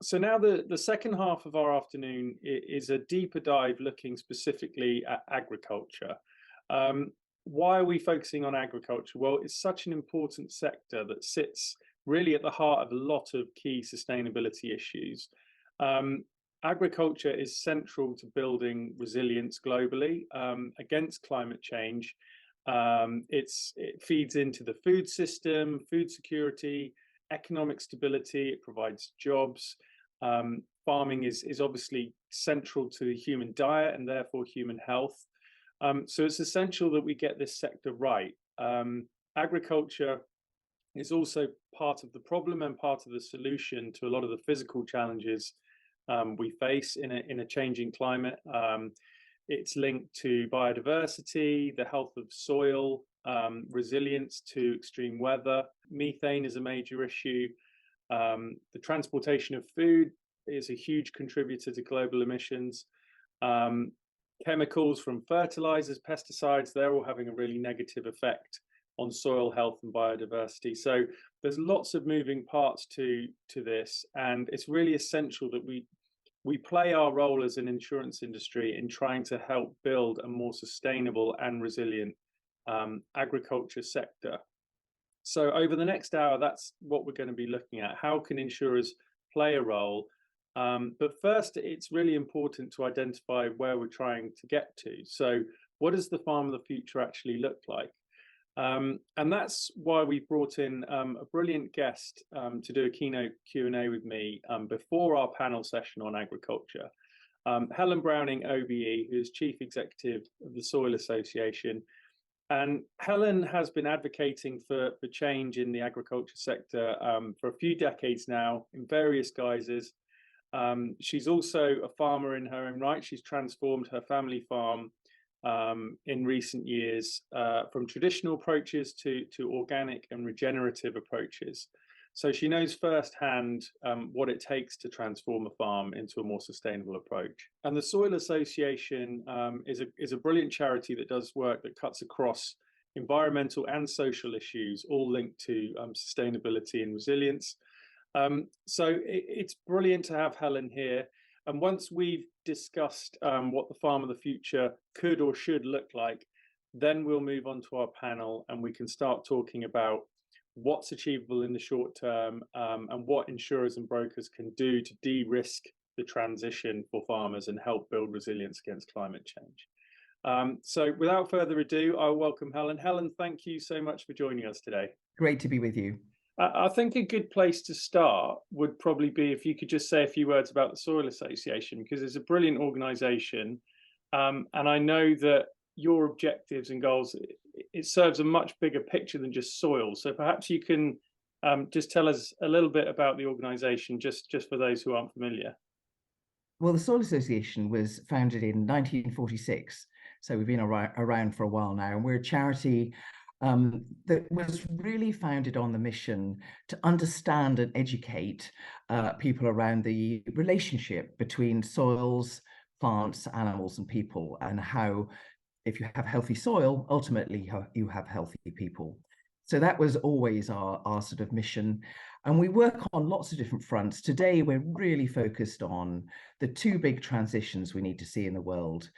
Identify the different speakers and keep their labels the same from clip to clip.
Speaker 1: So now the second half of our afternoon is a deeper dive looking specifically at agriculture. Why are we focusing on agriculture? Well, it's such an important sector that sits really at the heart of a lot of key sustainability issues. Agriculture is central to building resilience globally against climate change. It feeds into the food system, food security, economic stability. It provides jobs. Farming is obviously central to the human diet and therefore human health. So it's essential that we get this sector right. Agriculture is also part of the problem and part of the solution to a lot of the physical challenges we face in a changing climate. It's linked to biodiversity, the health of soil, resilience to extreme weather. Methane is a major issue. The transportation of food is a huge contributor to global emissions. Chemicals from fertilizers, pesticides, they're all having a really negative effect on soil health and biodiversity. So there's lots of moving parts to this, and it's really essential that we play our role as an insurance industry in trying to help build a more sustainable and resilient agriculture sector. So over the next hour, that's what we're going to be looking at. How can insurers play a role? But first, it's really important to identify where we're trying to get to. So what does the farm of the future actually look like? And that's why we brought in a brilliant guest to do a keynote Q&A with me before our panel session on agriculture. Helen Browning, OBE, who's Chief Executive of the Soil Association. And Helen has been advocating for change in the agriculture sector for a few decades now in various guises. She's also a farmer in her own right. She's transformed her family farm in recent years from traditional approaches to organic and regenerative approaches. So she knows firsthand what it takes to transform a farm into a more sustainable approach. And the Soil Association is a brilliant charity that does work that cuts across environmental and social issues, all linked to sustainability and resilience. So it's brilliant to have Helen here. And once we've discussed what the farm of the future could or should look like, then we'll move on to our panel and we can start talking about what's achievable in the short term and what insurers and brokers can do to de-risk the transition for farmers and help build resilience against climate change. So without further ado, I'll welcome Helen. Helen, thank you so much for joining us today.
Speaker 2: Great to be with you.
Speaker 1: I think a good place to start would probably be if you could just say a few words about the Soil Association, because it's a brilliant organisation. And I know that your objectives and goals, it serves a much bigger picture than just soil. So perhaps you can just tell us a little bit about the organisation, just for those who aren't familiar.
Speaker 2: Well, the Soil Association was founded in 1946. So we've been around for a while now, and we're a charity that was really founded on the mission to understand and educate people around the relationship between soils, plants, animals, and people, and how if you have healthy soil, ultimately you have healthy people. So that was always our sort of mission. And we work on lots of different fronts. Today, we're really focused on the two big transitions we need to see in the world.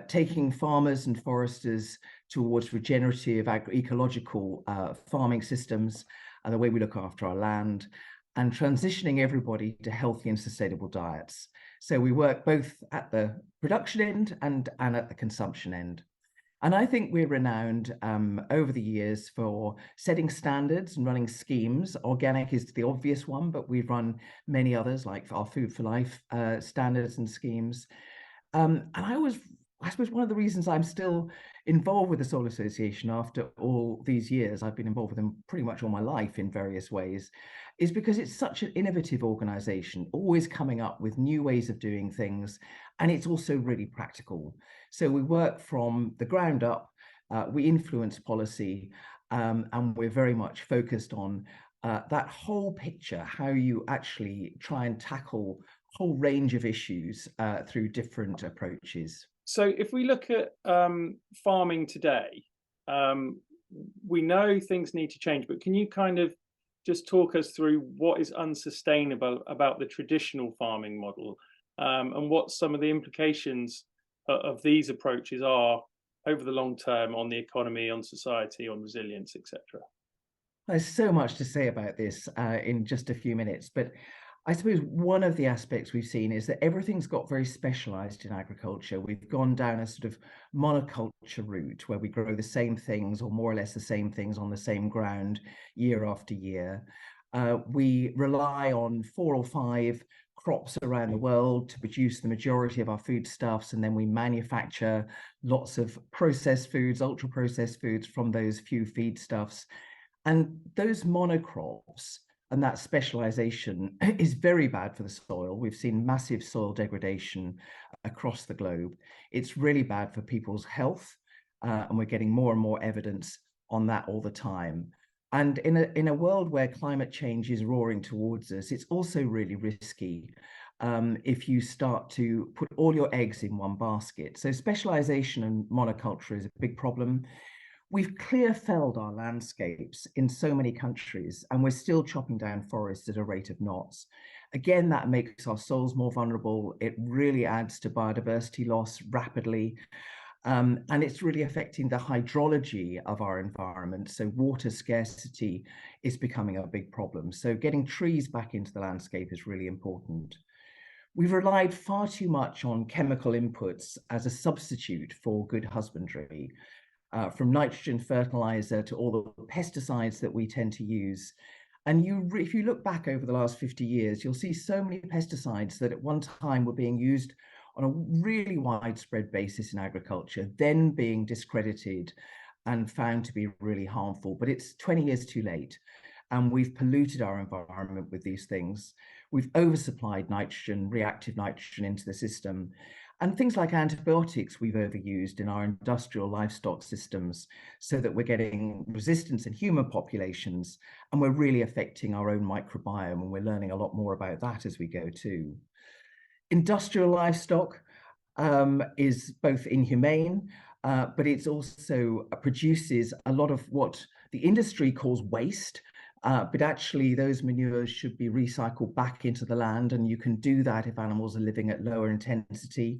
Speaker 2: Taking farmers and foresters towards regenerative ecological farming systems and the way we look after our land, and transitioning everybody to healthy and sustainable diets. So we work both at the production end and at the consumption end. And I think we're renowned over the years for setting standards and running schemes. Organic is the obvious one, but we've run many others like our Food for Life standards and schemes. And I suppose one of the reasons I'm still involved with the Soil Association after all these years, I've been involved with them pretty much all my life in various ways, is because it's such an innovative organization, always coming up with new ways of doing things. And it's also really practical. So we work from the ground up, we influence policy, and we're very much focused on that whole picture, how you actually try and tackle a whole range of issues through different approaches.
Speaker 1: So if we look at farming today, we know things need to change, but can you kind of just talk us through what is unsustainable about the traditional farming model, and what some of the implications of these approaches are over the long term on the economy, on society, on resilience, etc.
Speaker 2: There's so much to say about this in just a few minutes, but I suppose one of the aspects we've seen is that everything's got very specialized in agriculture. We've gone down a sort of monoculture route where we grow the same things or more or less the same things on the same ground year after year. We rely on 4 or 5 crops around the world to produce the majority of our foodstuffs, and then we manufacture lots of processed foods, ultra processed foods from those few feedstuffs. And those monocrops and that specialization is very bad for the soil. We've seen massive soil degradation across the globe. It's really bad for people's health, and we're getting more and more evidence on that all the time. And in a world where climate change is roaring towards us, it's also really risky if you start to put all your eggs in one basket. So specialization and monoculture is a big problem. We've clear felled our landscapes in so many countries, and we're still chopping down forests at a rate of knots. Again, that makes our soils more vulnerable. It really adds to biodiversity loss rapidly. And it's really affecting the hydrology of our environment. So water scarcity is becoming a big problem. So getting trees back into the landscape is really important. We've relied far too much on chemical inputs as a substitute for good husbandry. From nitrogen fertilizer to all the pesticides that we tend to use. And if you look back over the last 50 years, you'll see so many pesticides that at one time were being used on a really widespread basis in agriculture, then being discredited and found to be really harmful. But it's 20 years too late. And we've polluted our environment with these things. We've oversupplied nitrogen, reactive nitrogen into the system. And things like antibiotics we've overused in our industrial livestock systems so that we're getting resistance in human populations, and we're really affecting our own microbiome, and we're learning a lot more about that as we go too. Industrial livestock is both inhumane, but it also produces a lot of what the industry calls waste. But actually, those manures should be recycled back into the land, and you can do that if animals are living at lower intensity.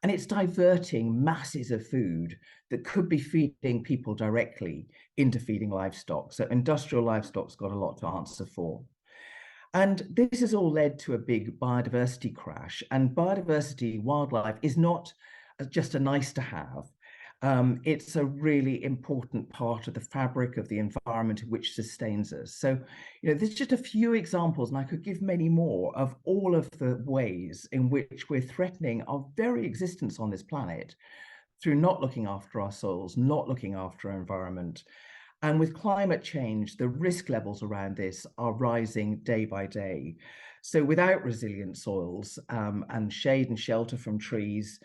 Speaker 2: And it's diverting masses of food that could be feeding people directly into feeding livestock. So industrial livestock's got a lot to answer for. And this has all led to a big biodiversity crash. And biodiversity, wildlife, is not just a nice to have. It's a really important part of the fabric of the environment which sustains us. So, there's just a few examples, and I could give many more, of all of the ways in which we're threatening our very existence on this planet through not looking after our soils, not looking after our environment. And with climate change, the risk levels around this are rising day by day. So without resilient soils and shade and shelter from trees,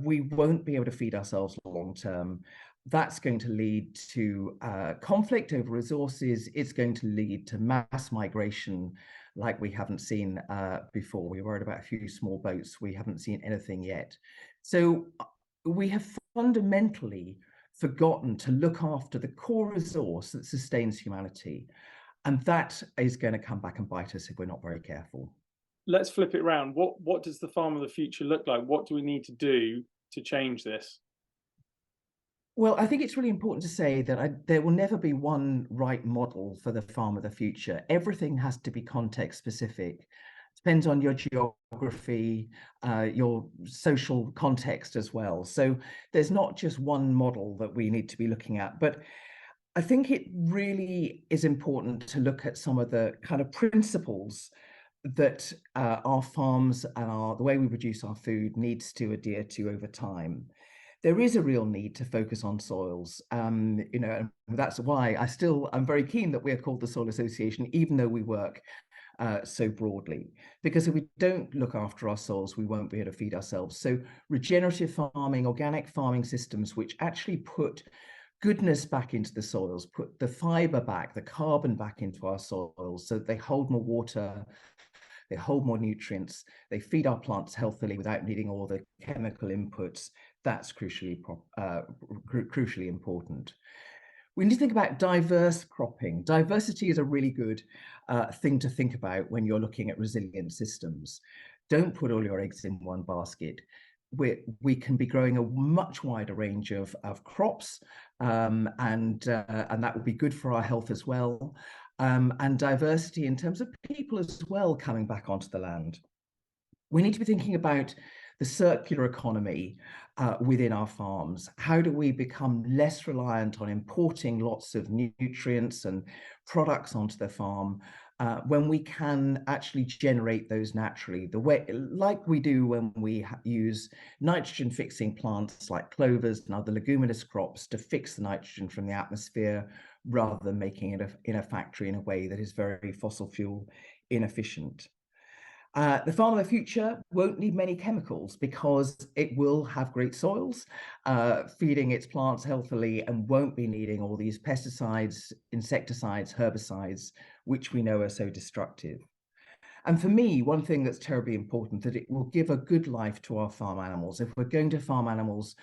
Speaker 2: we won't be able to feed ourselves long term. That's going to lead to conflict over resources. It's going to lead to mass migration like we haven't seen before. We worried about a few small boats. We haven't seen anything yet. So we have fundamentally forgotten to look after the core resource that sustains humanity. And that is going to come back and bite us if we're not very careful.
Speaker 1: Let's flip it around. What does the farm of the future look like? What do we need to do to change this?
Speaker 2: Well, I think it's really important to say that there will never be one right model for the farm of the future. Everything has to be context specific. Depends on your geography, your social context as well. So there's not just one model that we need to be looking at, but I think it really is important to look at some of the kind of principles that our farms and the way we produce our food needs to adhere to over time. There is a real need to focus on soils, and that's why I'm very keen that we are called the Soil Association, even though we work so broadly, because if we don't look after our soils, we won't be able to feed ourselves. So regenerative farming, organic farming systems, which actually put goodness back into the soils, put the fiber back, the carbon back into our soils, so they hold more water, they hold more nutrients, they feed our plants healthily without needing all the chemical inputs. That's crucially important. We need to think about diverse cropping. Diversity is a really good thing to think about when you're looking at resilient systems. Don't put all your eggs in one basket. We can be growing a much wider range of crops, and that will be good for our health as well. And diversity in terms of people as well coming back onto the land. We need to be thinking about the circular economy within our farms. How do we become less reliant on importing lots of nutrients and products onto the farm when we can actually generate those naturally, the way like we do when we use nitrogen fixing plants like clovers and other leguminous crops to fix the nitrogen from the atmosphere, rather than making it in a factory in a way that is very fossil fuel inefficient. The farm of the future won't need many chemicals because it will have great soils, feeding its plants healthily, and won't be needing all these pesticides, insecticides, herbicides, which we know are so destructive. And for me, one thing that's terribly important, that it will give a good life to our farm animals. If we're going to farm animals,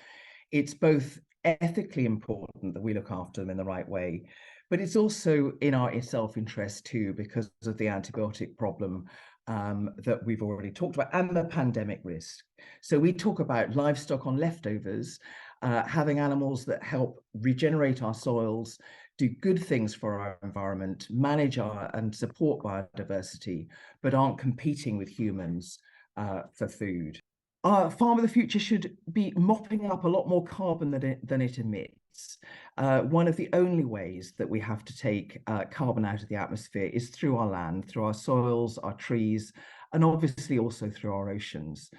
Speaker 2: it's both ethically important that we look after them in the right way, but it's also in our self-interest too, because of the antibiotic problem that we've already talked about, and the pandemic risk. So we talk about livestock on leftovers, having animals that help regenerate our soils, do good things for our environment, manage and support biodiversity, but aren't competing with humans for food. Our farm of the future should be mopping up a lot more carbon than it emits. One of the only ways that we have to take carbon out of the atmosphere is through our land, through our soils, our trees, and obviously also through our oceans.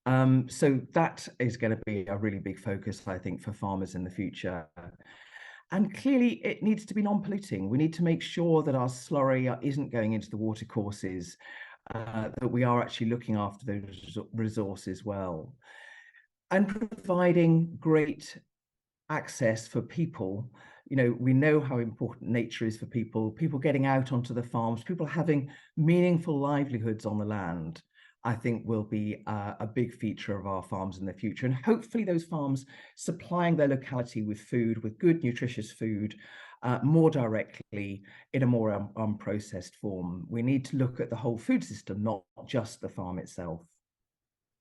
Speaker 2: So that is going to be a really big focus, I think, for farmers in the future. And clearly, it needs to be non-polluting. We need to make sure that our slurry isn't going into the watercourses, that we are actually looking after those resources well, and providing great access for people. You know, we know how important nature is for people getting out onto the farms, people having meaningful livelihoods on the land, I think will be a big feature of our farms in the future. And hopefully those farms supplying their locality with food, with good, nutritious food, more directly in a more unprocessed form. We need to look at the whole food system, not just the farm itself.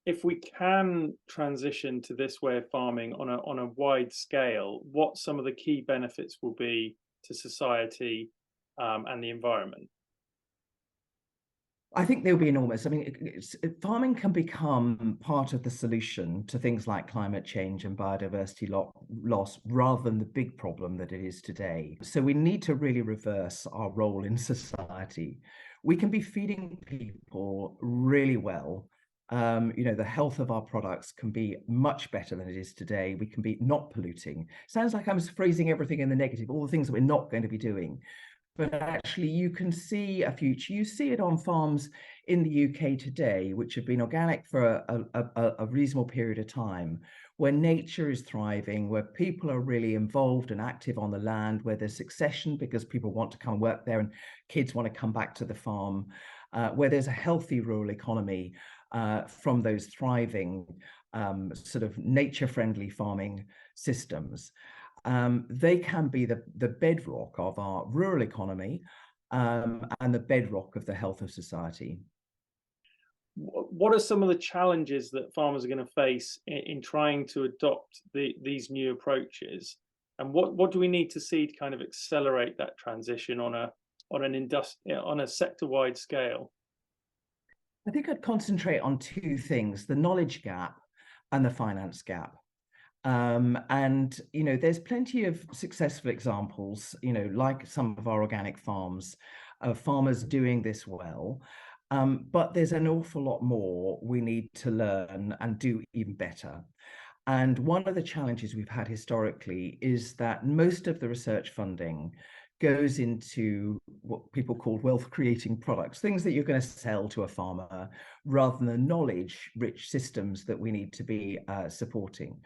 Speaker 1: If we can transition to this way of farming on a wide scale, what some of the key benefits will be to society and the environment?
Speaker 2: I think they'll be enormous. I mean, farming can become part of the solution to things like climate change and biodiversity loss, rather than the big problem that it is today. So we need to really reverse our role in society. We can be feeding people really well. You know, the health of our products can be much better than it is today. We can be not polluting. Sounds like I'm phrasing everything in the negative, all the things that we're not going to be doing. But actually, you can see a future. You see it on farms in the UK today, which have been organic for a reasonable period of time, where nature is thriving, where people are really involved and active on the land, where there's succession because people want to come work there and kids want to come back to the farm, where there's a healthy rural economy from those thriving sort of nature-friendly farming systems. They can be the bedrock of our rural economy and the bedrock of the health of society.
Speaker 1: What are some of the challenges that farmers are going to face in trying to adopt these new approaches, and what do we need to see to kind of accelerate that transition on a sector-wide scale?
Speaker 2: I think I'd concentrate on two things: the knowledge gap and the finance gap. And, you know, there's plenty of successful examples, you know, like some of our organic farms, of farmers doing this well. But there's an awful lot more we need to learn and do even better. And one of the challenges we've had historically is that most of the research funding goes into what people call wealth creating products, things that you're going to sell to a farmer, rather than the knowledge rich systems that we need to be supporting.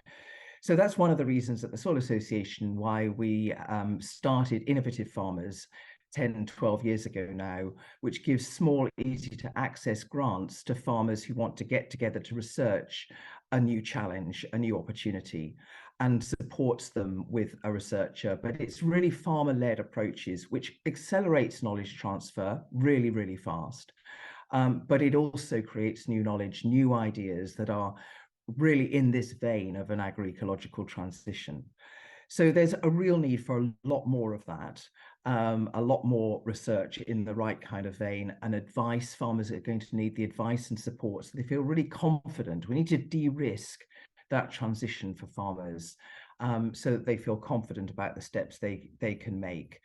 Speaker 2: So that's one of the reasons at the Soil Association why we started Innovative Farmers 10, 12 years ago now, which gives small, easy to access grants to farmers who want to get together to research a new challenge, a new opportunity. and supports them with a researcher, but it's really farmer-led approaches, which accelerates knowledge transfer really, really fast. But it also creates new knowledge, new ideas that are really in this vein of an agroecological transition. So there's a real need for a lot more of that, a lot more research in the right kind of vein, and advice. Farmers are going to need the advice and support so they feel really confident. We need to de-risk that transition for farmers, so that they feel confident about the steps they can make.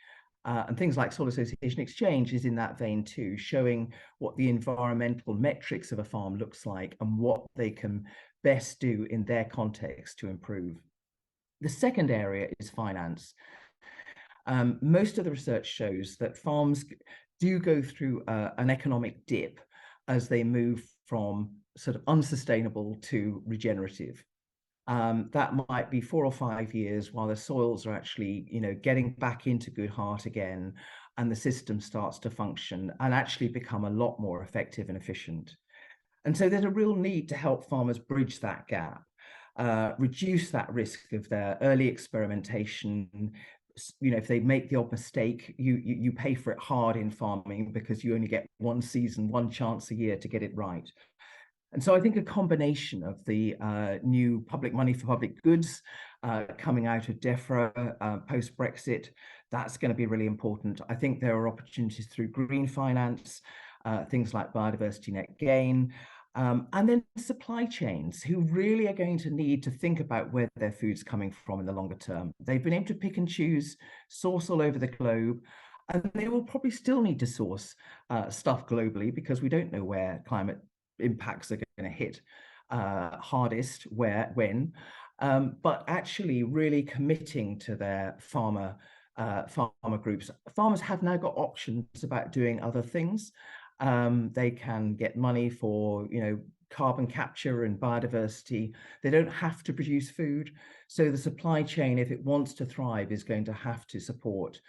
Speaker 2: And things like soil association exchange is in that vein too, showing what the environmental metrics of a farm looks like and what they can best do in their context to improve. The second area is finance. Most of the research shows that farms do go through an economic dip as they move from sort of unsustainable to regenerative. That might be 4 or 5 years while the soils are actually, getting back into good heart again, and the system starts to function and actually become a lot more effective and efficient. And so there's a real need to help farmers bridge that gap, reduce that risk of their early experimentation. If they make the odd mistake, you pay for it hard in farming because you only get one season, one chance a year to get it right. And so I think a combination of the new public money for public goods coming out of DEFRA post-Brexit, that's going to be really important. I think there are opportunities through green finance, things like biodiversity net gain, and then supply chains who really are going to need to think about where their food's coming from in the longer term. They've been able to pick and choose, source all over the globe, and they will probably still need to source stuff globally because we don't know where climate impacts are going to hit hardest, when, but actually really committing to their farmer groups. Farmers have now got options about doing other things. They can get money for, carbon capture and biodiversity. They don't have to produce food. So the supply chain, if it wants to thrive, is going to have to support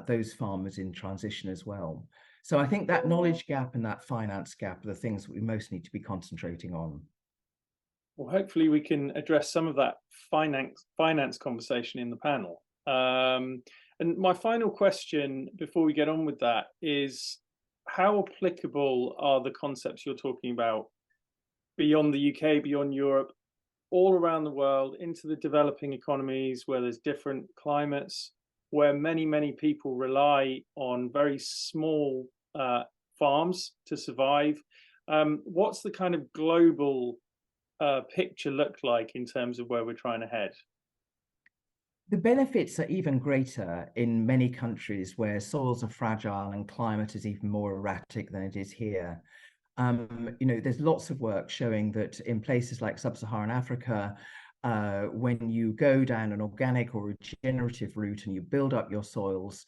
Speaker 2: those farmers in transition as well. So I think that knowledge gap and that finance gap are the things that we most need to be concentrating on.
Speaker 1: Well, hopefully we can address some of that finance conversation in the panel. And my final question before we get on with that is, how applicable are the concepts you're talking about beyond the UK, beyond Europe, all around the world, into the developing economies where there's different climates, where many, many people rely on very small farms to survive? What's the kind of global picture look like in terms of where we're trying to head?
Speaker 2: The benefits are even greater in many countries where soils are fragile and climate is even more erratic than it is here. There's lots of work showing that in places like sub-Saharan Africa, when you go down an organic or regenerative route and you build up your soils,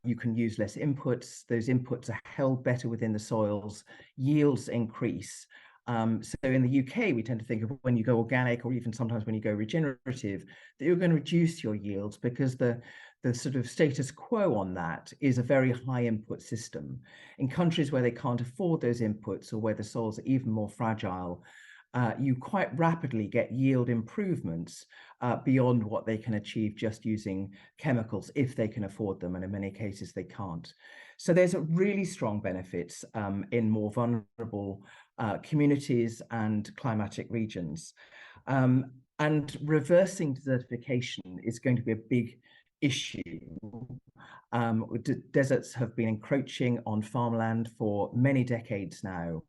Speaker 2: you can use less inputs. Those inputs are held better within the soils, yields increase. So in the UK, we tend to think of when you go organic, or even sometimes when you go regenerative, that you're going to reduce your yields because the sort of status quo on that is a very high input system. In countries where they can't afford those inputs or where the soils are even more fragile, you quite rapidly get yield improvements beyond what they can achieve just using chemicals, if they can afford them, and in many cases they can't. So there's a really strong benefits in more vulnerable communities and climatic regions. And reversing desertification is going to be a big issue. Deserts have been encroaching on farmland for many decades now.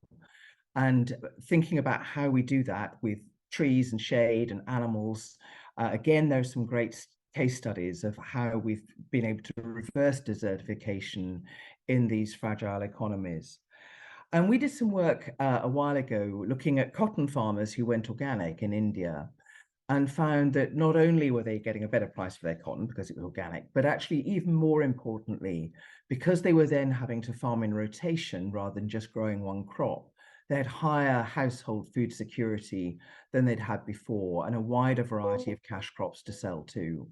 Speaker 2: And thinking about how we do that with trees and shade and animals, again, there's some great case studies of how we've been able to reverse desertification in these fragile economies. And we did some work a while ago looking at cotton farmers who went organic in India, and found that not only were they getting a better price for their cotton because it was organic, but actually even more importantly, because they were then having to farm in rotation rather than just growing one crop, they had higher household food security than they'd had before, and a wider variety of cash crops to sell too.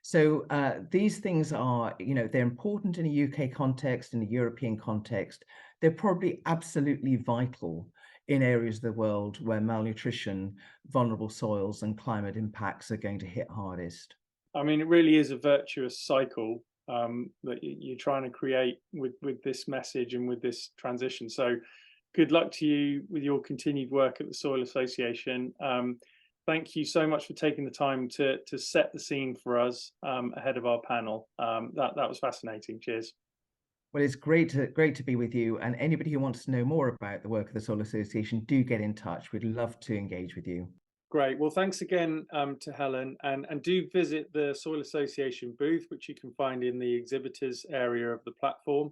Speaker 2: So these things are, they're important in a UK context, in a European context. They're probably absolutely vital in areas of the world where malnutrition, vulnerable soils and climate impacts are going to hit hardest.
Speaker 1: I mean, it really is a virtuous cycle that you're trying to create with this message and with this transition. So good luck to you with your continued work at the Soil Association. Thank you so much for taking the time to set the scene for us ahead of our panel. That was fascinating. Cheers.
Speaker 2: Well, it's great to be with you. And anybody who wants to know more about the work of the Soil Association, do get in touch. We'd love to engage with you.
Speaker 1: Great. Well, thanks again to Helen, and do visit the Soil Association booth, which you can find in the exhibitors area of the platform.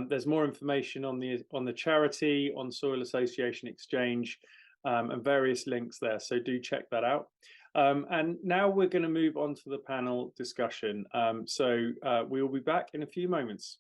Speaker 1: There's more information on the charity, on Soil Association Exchange, and various links there. So do check that out. And now we're going to move on to the panel discussion. So we will be back in a few moments.